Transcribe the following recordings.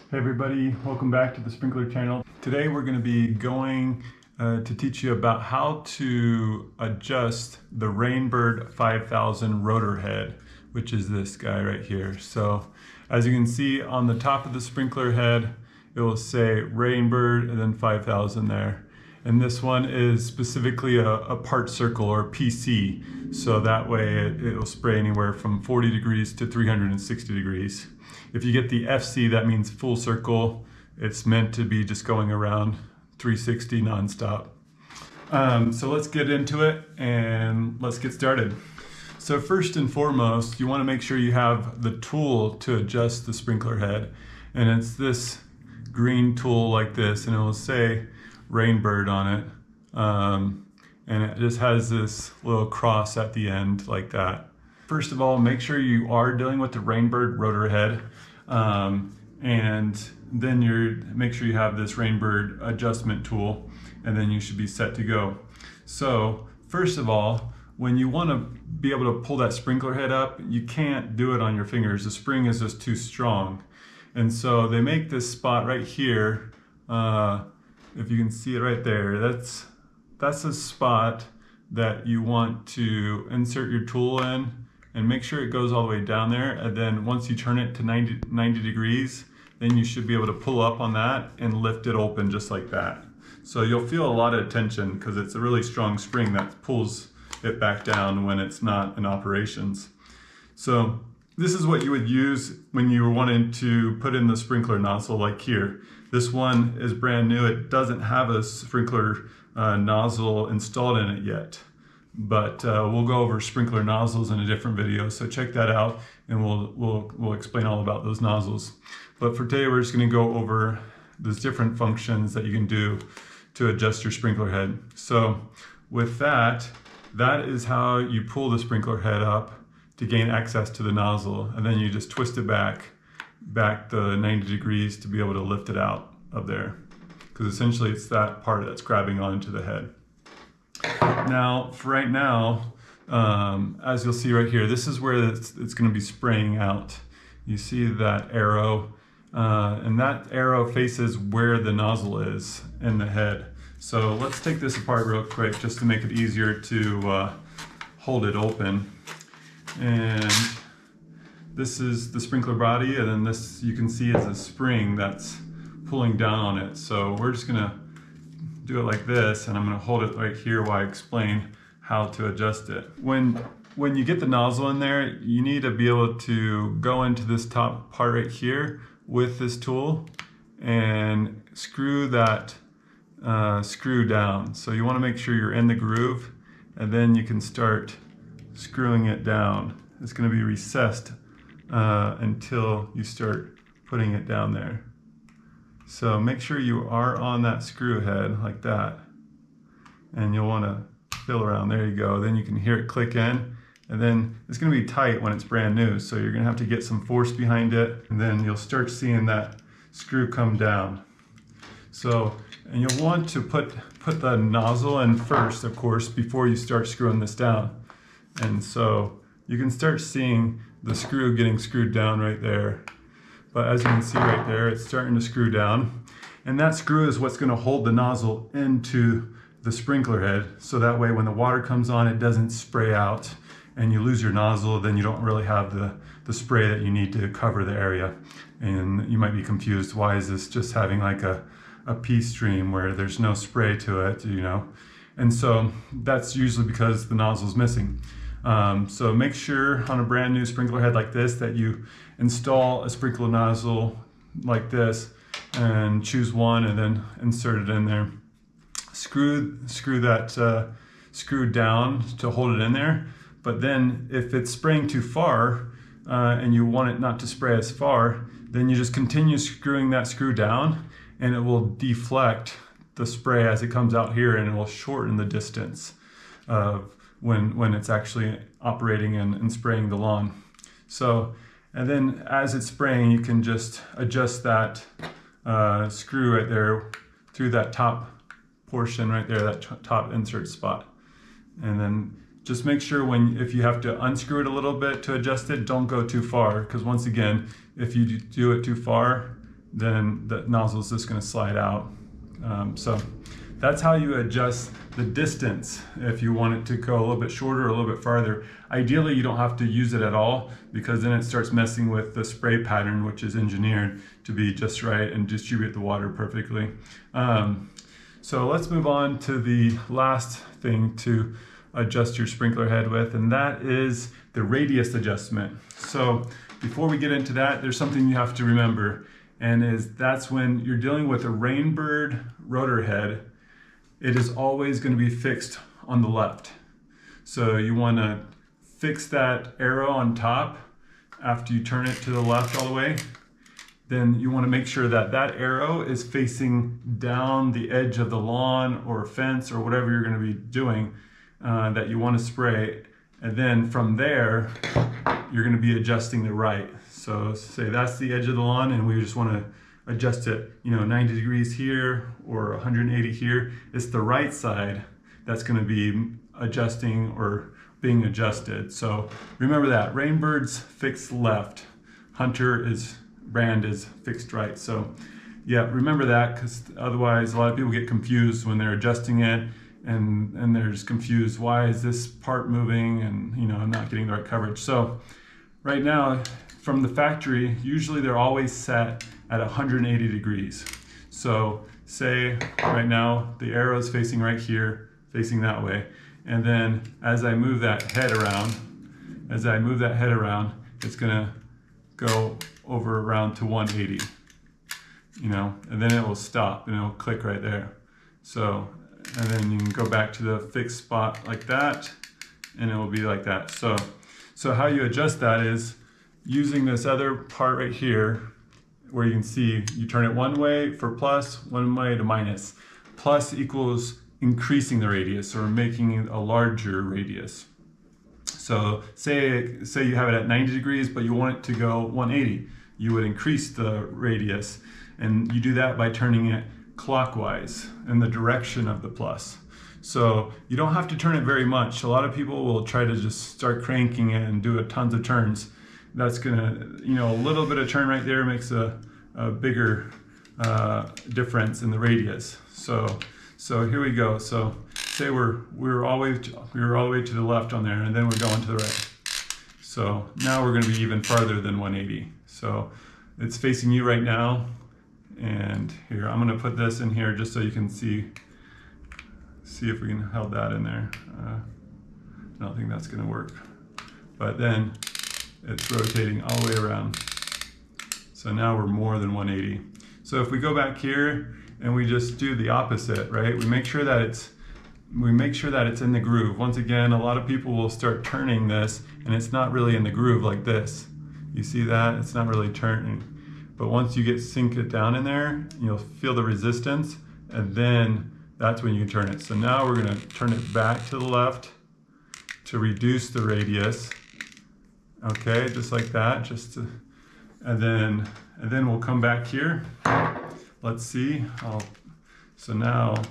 Hey everybody, welcome back to the Sprinkler channel. Today we're going to be going to teach you about how to adjust the Rainbird 5000 rotor head, which is this guy right here. So as you can see on the top of the sprinkler head, it will say Rainbird and then 5000 there. And this one is specifically a part circle or PC. So that way it will spray anywhere from 40 degrees to 360 degrees. If you get the FC, that means full circle. It's meant to be just going around 360 nonstop. So let's get into it and let's get started. So first and foremost, you want to make sure you have the tool to adjust the sprinkler head. And it's this green tool like this, and it will say Rainbird on it. And it just has this little cross at the end like that. First of all, make sure you are dealing with the Rainbird rotor head. And then make sure you have this Rainbird adjustment tool, and then you should be set to go. So first of all, when you want to be able to pull that sprinkler head up, you can't do it on your fingers. The spring is just too strong. And so they make this spot right here. If you can see it right there, that's a spot that you want to insert your tool in and make sure it goes all the way down there. And then once you turn it to 90 degrees, then you should be able to pull up on that and lift it open just like that. So you'll feel a lot of tension because it's a really strong spring that pulls it back down when it's not in operations. So this is what you would use when you were wanting to put in the sprinkler nozzle like here. This one is brand new. It doesn't have a sprinkler nozzle installed in it yet. But we'll go over sprinkler nozzles in a different video, so check that out and we'll explain all about those nozzles. But for today we're just going to go over those different functions that you can do to adjust your sprinkler head. So with that is how you pull the sprinkler head up to gain access to the nozzle, and then you just twist it back the 90 degrees to be able to lift it out of there, because essentially it's that part that's grabbing onto the head. Now, for right now, as you'll see right here, this is where it's going to be spraying out. You see that arrow, and that arrow faces where the nozzle is in the head. So let's take this apart real quick just to make it easier to hold it open. And this is the sprinkler body, and then this you can see is a spring that's pulling down on it. So we're just going to do it like this, and I'm going to hold it right here while I explain how to adjust it. When you get the nozzle in there, you need to be able to go into this top part right here with this tool and screw that screw down. So you want to make sure you're in the groove, and then you can start screwing it down. It's going to be recessed until you start putting it down there. So make sure you are on that screw head like that, and you'll want to feel around. There you go. Then you can hear it click in, and then it's going to be tight when it's brand new, so you're going to have to get some force behind it, and then you'll start seeing that screw come down. So, and you'll want to put the nozzle in first, of course, before you start screwing this down. And so you can start seeing the screw getting screwed down right there. But as you can see right there, it's starting to screw down. And that screw is what's going to hold the nozzle into the sprinkler head. So that way when the water comes on, it doesn't spray out and you lose your nozzle. Then you don't really have the spray that you need to cover the area. And you might be confused, why is this just having like a pea stream where there's no spray to it, you know? And so that's usually because the nozzle's missing. So make sure on a brand new sprinkler head like this that you install a sprinkler nozzle like this and choose one and then insert it in there. Screw that screw down to hold it in there. But then if it's spraying too far and you want it not to spray as far, then you just continue screwing that screw down, and it will deflect the spray as it comes out here, and it will shorten the distance of when it's actually operating and spraying the lawn. So, and then as it's spraying, you can just adjust that screw right there through that top portion right there, that top insert spot. And then just make sure if you have to unscrew it a little bit to adjust it, don't go too far, because once again, if you do it too far, then the nozzle is just going to slide out. So that's how you adjust the distance if you want it to go a little bit shorter or a little bit farther. Ideally, you don't have to use it at all, because then it starts messing with the spray pattern, which is engineered to be just right and distribute the water perfectly. So let's move on to the last thing to adjust your sprinkler head with, and that is the radius adjustment. So before we get into that, there's something you have to remember, and that's when you're dealing with a Rainbird rotor head, it is always going to be fixed on the left. So you want to fix that arrow on top after you turn it to the left all the way. Then you want to make sure that that arrow is facing down the edge of the lawn or fence or whatever you're going to be doing that you want to spray. And then from there, you're going to be adjusting the right. So say that's the edge of the lawn, and we just want to adjust it, 90 degrees here or 180 here. It's the right side that's going to be adjusting or being adjusted. So remember that Rainbird's fixed left, brand is fixed right. So yeah, remember that, because otherwise a lot of people get confused when they're adjusting it, and they're just confused. Why is this part moving? And I'm not getting the right coverage. So right now, from the factory, usually they're always set at 180 degrees. So say right now the arrow is facing right here, facing that way. And then as I move that head around, it's gonna go over around to 180, and then it will stop and it'll click right there. So, and then you can go back to the fixed spot like that, and it will be like that. So how you adjust that is using this other part right here, where you can see you turn it one way for plus, one way to minus. Plus equals increasing the radius or making it a larger radius. So say you have it at 90 degrees, but you want it to go 180. You would increase the radius, and you do that by turning it clockwise in the direction of the plus. So you don't have to turn it very much. A lot of people will try to just start cranking it and do tons of turns. That's gonna, a little bit of turn right there makes a bigger difference in the radius. So here we go. So say we're all the way to the left on there, and then we're going to the right. So now we're going to be even farther than 180. So it's facing you right now, and here I'm going to put this in here just so you can see if we can hold that in there. I don't think that's going to work, but then it's rotating all the way around. So now we're more than 180. So if we go back here and we just do the opposite, right? We make sure that it's in the groove. Once again, a lot of people will start turning this, and it's not really in the groove like this. You see that? It's not really turning. But once you sink it down in there, you'll feel the resistance, and then that's when you can turn it. So now we're going to turn it back to the left to reduce the radius. Okay, just like that, and then we'll come back here. Let's see. So now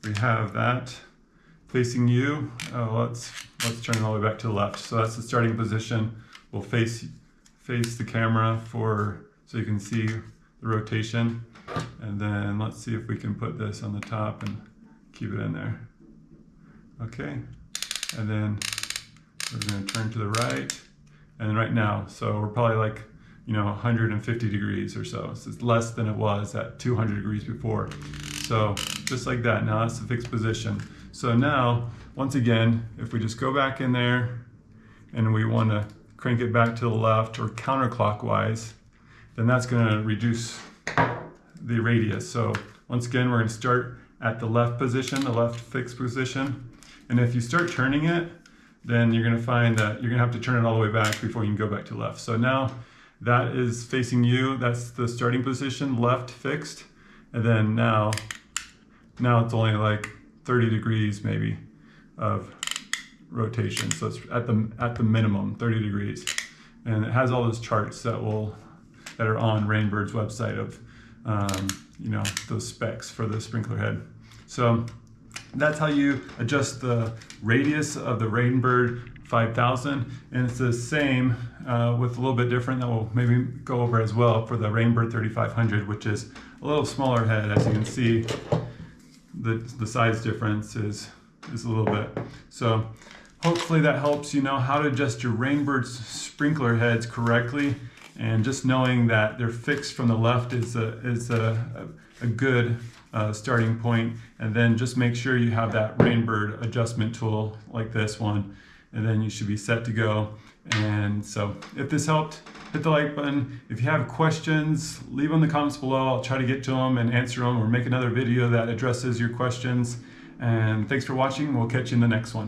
we have that facing you. Let's turn it all the way back to the left. So that's the starting position. We'll face the camera so you can see the rotation. And then let's see if we can put this on the top and keep it in there. Okay. And then we're going to turn to the right. And right now, so we're probably like 150 degrees or so. So it's less than it was at 200 degrees before. So just like that, now that's the fixed position. So now, once again, if we just go back in there and we want to crank it back to the left or counterclockwise, then that's going to reduce the radius. So once again, we're going to start at the left position, the left fixed position. And if you start turning it, then you're going to find that you're going to have to turn it all the way back before you can go back to left. So now that is facing you. That's the starting position, left fixed. And then now it's only like 30 degrees maybe of rotation. So it's at the minimum 30 degrees. And it has all those charts that are on Rainbird's website of those specs for the sprinkler head. So that's how you adjust the radius of the Rainbird 5000, and it's the same with a little bit different that we'll maybe go over as well for the Rainbird 3500, which is a little smaller head. As you can see, the size difference is a little bit. So hopefully that helps you know how to adjust your Rainbird sprinkler heads correctly, and just knowing that they're fixed from the left is a good starting point. And then just make sure you have that Rainbird adjustment tool like this one, and then you should be set to go. And so if this helped, hit the like button. If you have questions, leave them in the comments below. I'll try to get to them and answer them, or make another video that addresses your questions. And thanks for watching. We'll catch you in the next one.